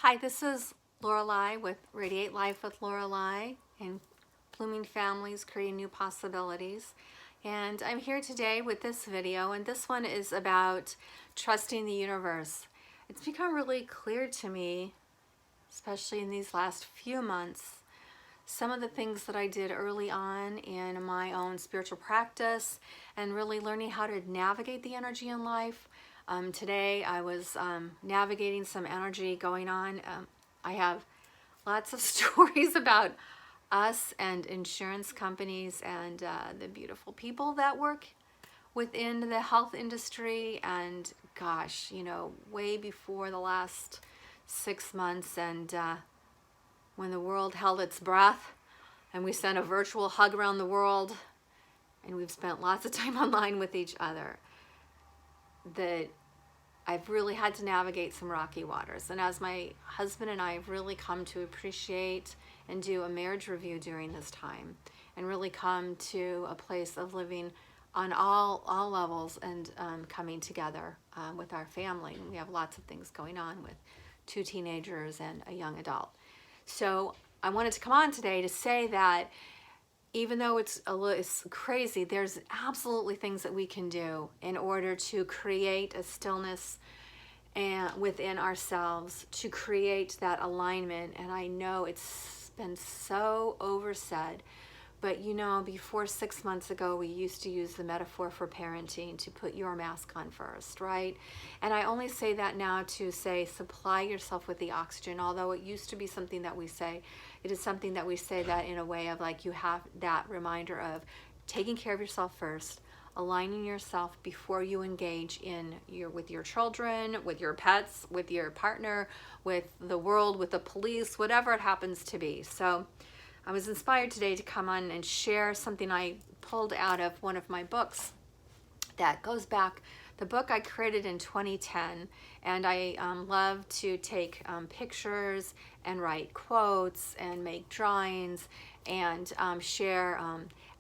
Hi, this is Lorelei with Radiate Life with Lorelei and Blooming Families Creating New Possibilities. And I'm here today with this video, and this one is about trusting the universe. It's become really clear to me, especially in these last few months, some of the things that I did early on in my own spiritual practice and really learning how to navigate the energy in life. Today I was navigating some energy going on. I have lots of stories about us and insurance companies and the beautiful people that work within the health industry, and gosh, you know, way before the last 6 months and when the world held its breath and we sent a virtual hug around the world and we've spent lots of time online with each other, that I've really had to navigate some rocky waters. And as my husband and I have really come to appreciate and do a marriage review during this time and really come to a place of living on all levels and coming together with our family. And we have lots of things going on with 2 teenagers and a young adult. So I wanted to come on today to say that even though it's crazy, there's absolutely things that we can do in order to create a stillness within ourselves, to create that alignment. And I know it's been so oversaid, but you know, before 6 months ago, we used to use the metaphor for parenting to put your mask on first, right? And I only say that now to say supply yourself with the oxygen, although it used to be something that we say. It is something that we say that in a way of like you have that reminder of taking care of yourself first, aligning yourself before you engage in with your children, with your pets, with your partner, with the world, with the police, whatever it happens to be. So I was inspired today to come on and share something I pulled out of one of my books that goes back. The book I created in 2010, and I love to take pictures and write quotes and make drawings and share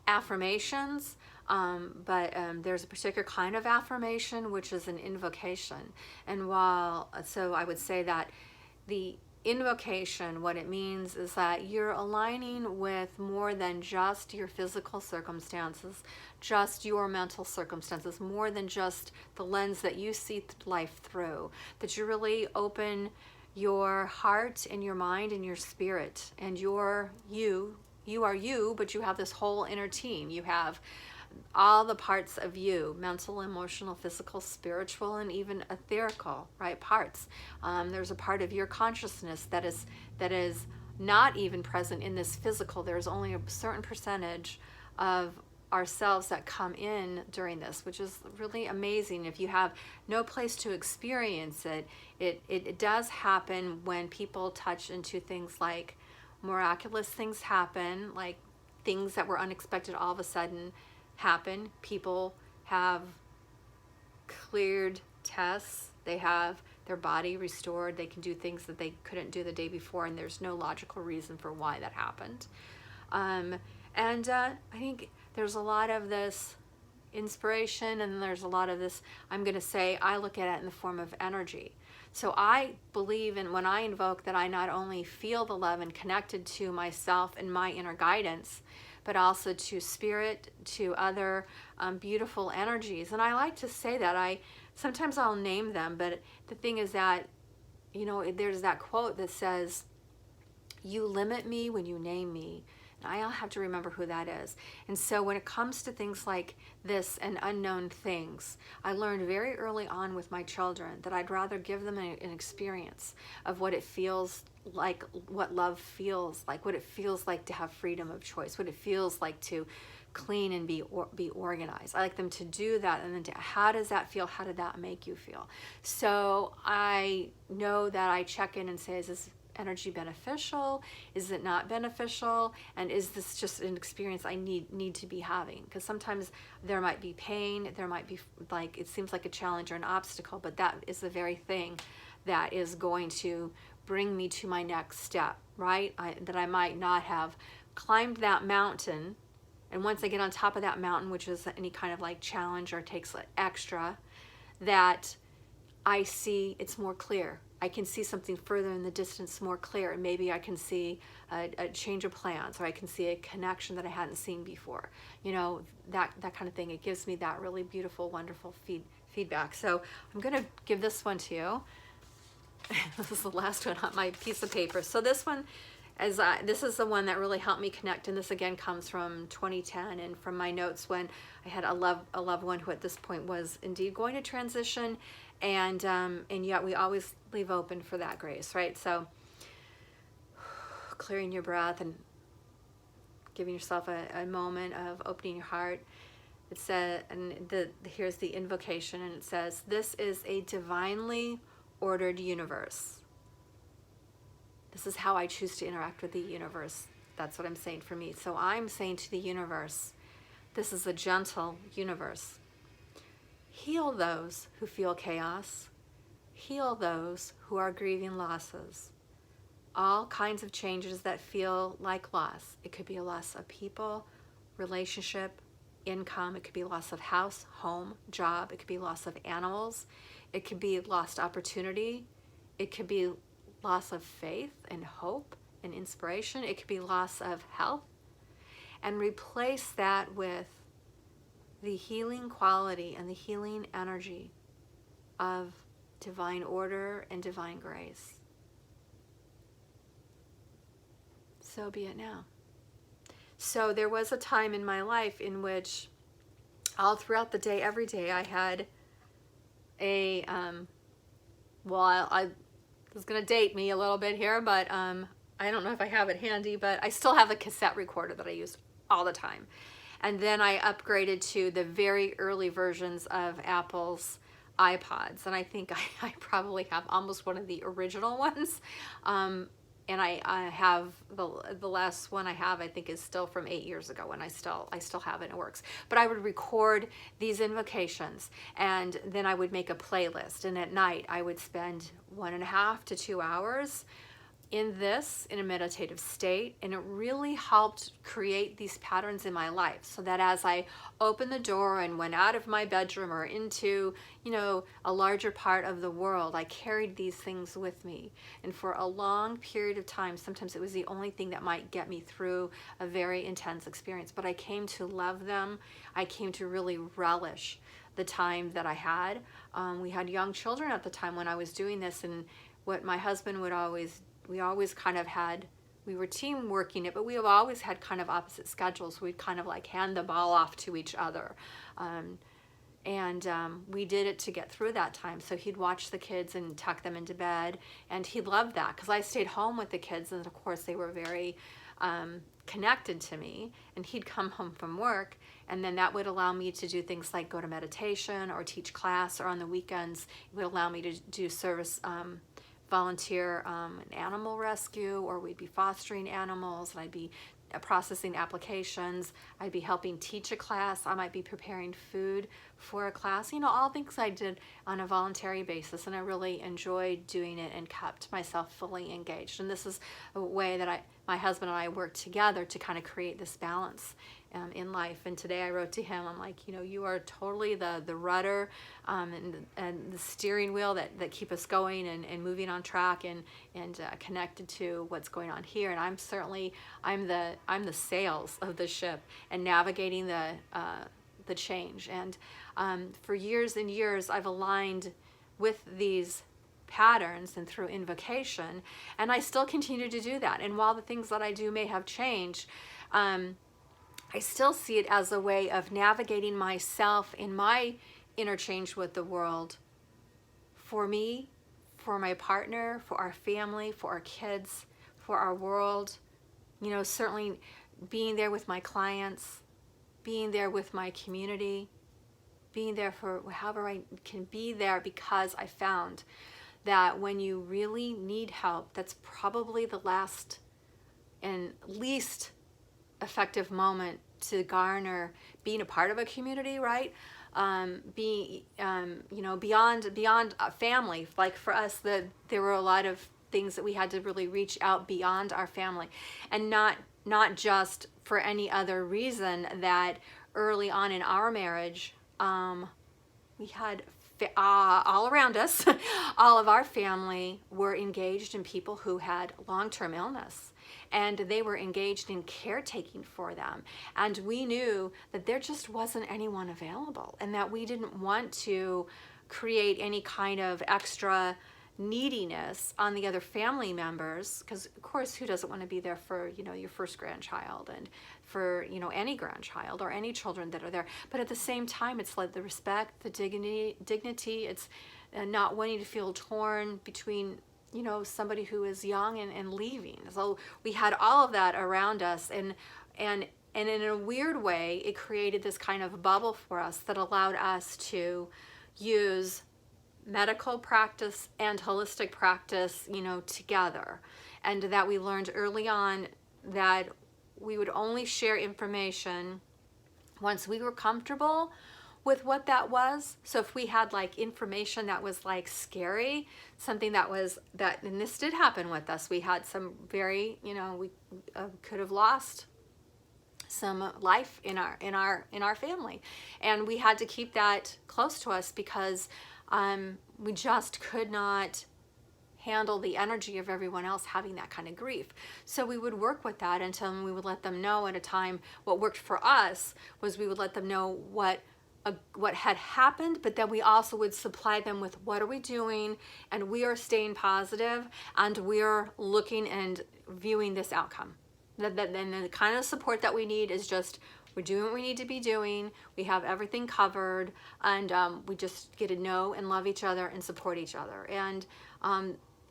affirmations. But there's a particular kind of affirmation, which is an invocation. And so I would say that the invocation, what it means is that you're aligning with more than just your physical circumstances, just your mental circumstances, more than just the lens that you see life through, that you really open your heart and your mind and your spirit, and you are you, but you have this whole inner team. You have all the parts of you, mental, emotional, physical, spiritual, and even etherical, right, parts. There's a part of your consciousness that is not even present in this physical. There's only a certain percentage of ourselves that come in during this, which is really amazing. If you have no place to experience it, it does happen when people touch into things like miraculous things happen, like things that were unexpected all of a sudden happen. People have cleared tests, they have their body restored, they can do things that they couldn't do the day before, and there's no logical reason for why that happened. I think there's a lot of this inspiration, and there's a lot of this, I'm going to say, I look at it in the form of energy. So I believe in, when I invoke, that I not only feel the love and connected to myself and my inner guidance, but also to spirit, to other beautiful energies. And I like to say that sometimes I'll name them, but the thing is that, you know, there's that quote that says, "You limit me when you name me." And I'll have to remember who that is. And so when it comes to things like this and unknown things, I learned very early on with my children that I'd rather give them an experience of what it feels like, what love feels like, what it feels like to have freedom of choice, what it feels like to clean and be organized. I like them to do that, and then how does that feel? How did that make you feel? So I know that I check in and say, is this energy beneficial? Is it not beneficial? And is this just an experience I need to be having? Because sometimes there might be pain, there might be, like, it seems like a challenge or an obstacle, but that is the very thing that is going to bring me to my next step, right? That I might not have climbed that mountain, and once I get on top of that mountain, which is any kind of like challenge or takes extra, that I see it's more clear. I can see something further in the distance more clear, and maybe I can see a change of plans, or I can see a connection that I hadn't seen before. You know, that kind of thing. It gives me that really beautiful, wonderful feedback. So I'm going to give this one to you. This is the last one on my piece of paper. So this one, this is the one that really helped me connect, and this again comes from 2010 and from my notes when I had a loved one who at this point was indeed going to transition, and yet we always leave open for that grace, right? So clearing your breath and giving yourself a moment of opening your heart. It said, and here's the invocation, and it says, "This is a divinely ordered universe." This is how I choose to interact with the universe. That's what I'm saying for me. So I'm saying to the universe, this is a gentle universe. Heal those who feel chaos. Heal those who are grieving losses. All kinds of changes that feel like loss. It could be a loss of people, relationship, income. It could be loss of house, home, job. It could be loss of animals. It could be lost opportunity. It could be loss of faith and hope and inspiration. It could be loss of health. And replace that with the healing quality and the healing energy of divine order and divine grace. So be it now. So there was a time in my life in which all throughout the day, every day, I had a, I was going to date me a little bit here, but I don't know if I have it handy, but I still have a cassette recorder that I used all the time. And then I upgraded to the very early versions of Apple's iPods. And I think I probably have almost one of the original ones. And I have the last one I have, I think, is still from 8 years ago, and I still have it and it works. But I would record these invocations, and then I would make a playlist, and at night I would spend 1.5 to 2 hours in a meditative state, and it really helped create these patterns in my life, so that as I opened the door and went out of my bedroom or into, you know, a larger part of the world, I carried these things with me. And for a long period of time, sometimes it was the only thing that might get me through a very intense experience, but I came to love them. I came to really relish the time that I had. We had young children at the time when I was doing this, and what my husband would we always kind of had, we were team working it, but we have always had kind of opposite schedules. We'd kind of like hand the ball off to each other. We did it to get through that time. So he'd watch the kids and tuck them into bed, and he loved that because I stayed home with the kids, and of course they were very connected to me, and he'd come home from work, and then that would allow me to do things like go to meditation or teach class, or on the weekends it would allow me to do service, volunteer in animal rescue, or we'd be fostering animals, and I'd be processing applications. I'd be helping teach a class. I might be preparing food for a class. You know, all things I did on a voluntary basis, and I really enjoyed doing it and kept myself fully engaged. And this is a way that my husband and I worked together to kind of create this balance in life. And today I wrote to him, I'm like, you know, you are totally the rudder and the steering wheel that keep us going and moving on track and connected to what's going on here. And I'm the sails of the ship and navigating the change. And for years and years, I've aligned with these patterns and through invocation, and I still continue to do that. And while the things that I do may have changed, I still see it as a way of navigating myself in my interchange with the world, for me, for my partner, for our family, for our kids, for our world. You know, certainly being there with my clients, being there with my community, being there for however I can be there, because I found that when you really need help, that's probably the last and least effective moment to garner being a part of a community, right? You know, beyond family. Like for us, there were a lot of things that we had to really reach out beyond our family, and not just for any other reason that early on in our marriage, we had all around us, all of our family were engaged in people who had long-term illness, and they were engaged in caretaking for them. And we knew that there just wasn't anyone available, and that we didn't want to create any kind of extra neediness on the other family members, because of course, who doesn't want to be there for, you know, your first grandchild, and for, you know, any grandchild or any children that are there. But at the same time, it's like the respect, the dignity, it's not wanting to feel torn between, you know, somebody who is young and leaving. So we had all of that around us, and in a weird way, it created this kind of bubble for us that allowed us to use medical practice and holistic practice, you know, together. And that we learned early on that we would only share information once we were comfortable with what that was. So if we had like information that was like scary, something that was and this did happen with us, we had some very, you know, we could have lost some life in our family, and we had to keep that close to us because we just could not handle the energy of everyone else having that kind of grief. So we would work with that until we would let them know at a time. What worked for us was we would let them know what had happened, but then we also would supply them with what are we doing, and we are staying positive, and we're looking and viewing this outcome. Then the kind of support that we need is just, we're doing what we need to be doing, we have everything covered, and we just get to know and love each other and support each other. And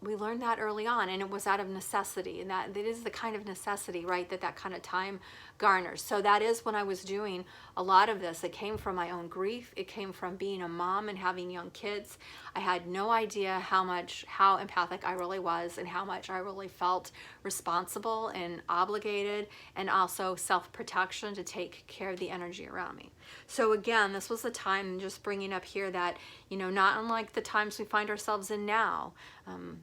we learned that early on, and it was out of necessity, and that is the kind of necessity, right, that kind of time garners. So that is when I was doing a lot of this. It came from my own grief. It came from being a mom and having young kids. I had no idea how empathic I really was, and how much I really felt responsible and obligated, and also self-protection to take care of the energy around me. So again, this was the time, just bringing up here that, you know, not unlike the times we find ourselves in now,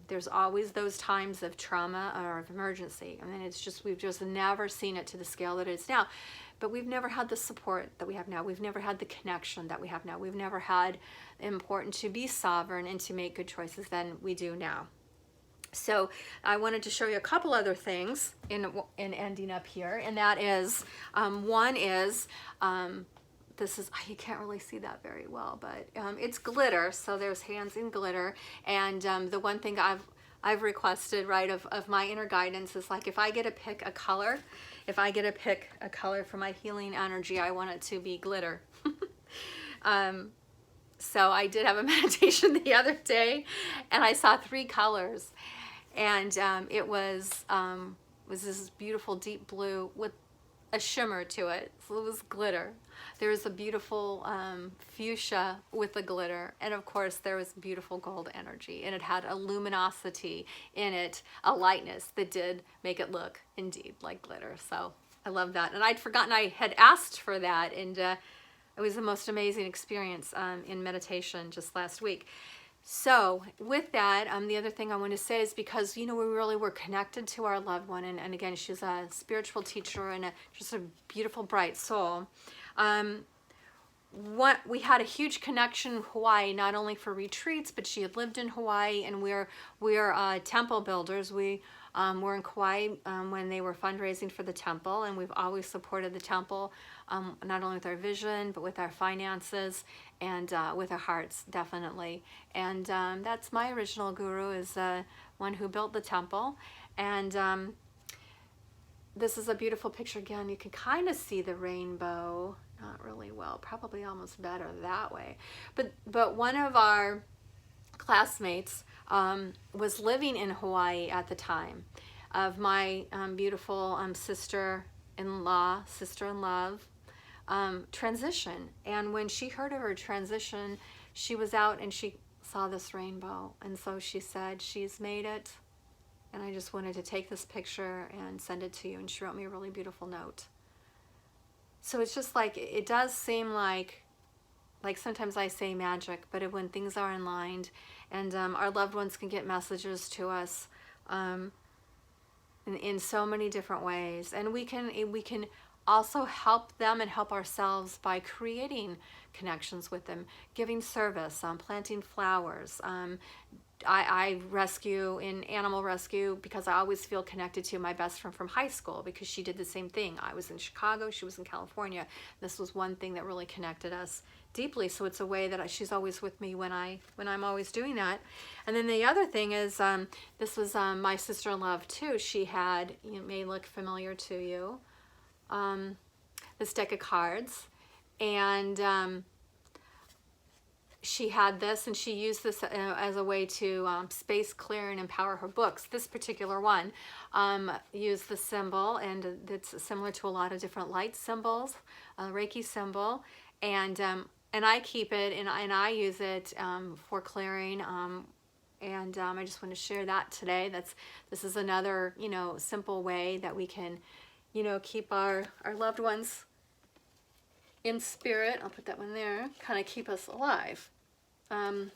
there's always those times of trauma or of emergency. I mean, it's just, we've just never seen it to the scale that it's now. But we've never had the support that we have now. We've never had the connection that we have now. We've never had important to be sovereign and to make good choices than we do now. So I wanted to show you a couple other things in ending up here, and that is, one is, this is, you can't really see that very well, but it's glitter. So there's hands in glitter. And the one thing I've requested, right, of my inner guidance is, like, if I get to pick a color, for my healing energy, I want it to be glitter. So I did have a meditation the other day, and I saw 3 colors, and it was this beautiful deep blue with a shimmer to it. So it was glitter. There was a beautiful fuchsia with the glitter, and of course there was beautiful gold energy, and it had a luminosity in it, a lightness that did make it look indeed like glitter. So I love that, and I'd forgotten I had asked for that, and it was the most amazing experience in meditation just last week. So with that, the other thing I want to say is, because, you know, we really were connected to our loved one, and again, she's a spiritual teacher and just a beautiful, bright soul. We had a huge connection in Hawaii, not only for retreats, but she had lived in Hawaii, and we're temple builders. We were in Kauai when they were fundraising for the temple, and we've always supported the temple, not only with our vision, but with our finances, and with our hearts, definitely. And that's my original guru, is one who built the temple. And this is a beautiful picture. Again, you can kind of see the rainbow, not really well, probably almost better that way. But one of our classmates was living in Hawaii at the time of my beautiful sister-in-law, sister-in-love transition. And when she heard of her transition, she was out and she saw this rainbow. And so she said, she's made it. And I just wanted to take this picture and send it to you. And she wrote me a really beautiful note. So it's just like, it does seem like sometimes I say magic, but when things are aligned, and our loved ones can get messages to us in so many different ways, and we can also help them and help ourselves by creating connections with them, giving service, planting flowers. I rescue in animal rescue because I always feel connected to my best friend from high school because she did the same thing. I was in Chicago, she was in California. This was one thing that really connected us deeply. So it's a way that she's always with me when I'm always doing that. And then the other thing is, this was my sister-in-law too. She had, it may look familiar to you, this deck of cards, and she had this, and she used this as a way to space clear and empower her books. This particular one used the symbol, and it's similar to a lot of different light symbols, Reiki symbol, and I keep it and I use it for clearing. I just want to share that today. This is another, simple way that we can, keep our loved ones in spirit. I'll put that one there, kind of keep us alive. And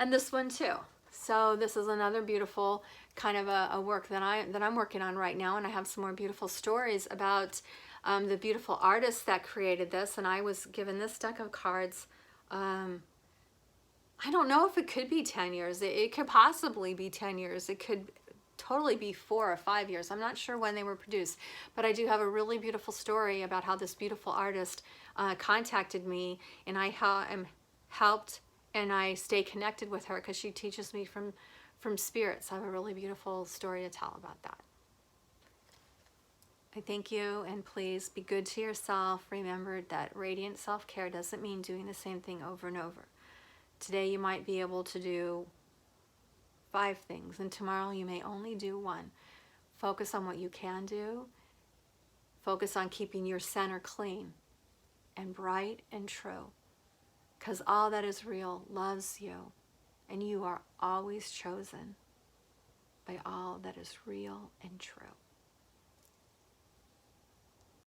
this one too. So this is another beautiful kind of a work that I'm working on right now, and I have some more beautiful stories about the beautiful artists that created this. And I was given this deck of cards. I don't know if it could be 10 years. It could possibly be 10 years. It could totally be 4 or 5 years. I'm not sure when they were produced, but I do have a really beautiful story about how this beautiful artist contacted me, and I am helped, and I stay connected with her because she teaches me from spirit. So I have a really beautiful story to tell about that. I thank you, and please be good to yourself. Remember that radiant self-care doesn't mean doing the same thing over and over. Today you might be able to do 5 things, and tomorrow you may only do 1. Focus on what you can do. Focus on keeping your center clean and bright and true, because all that is real loves you, and you are always chosen by all that is real and true.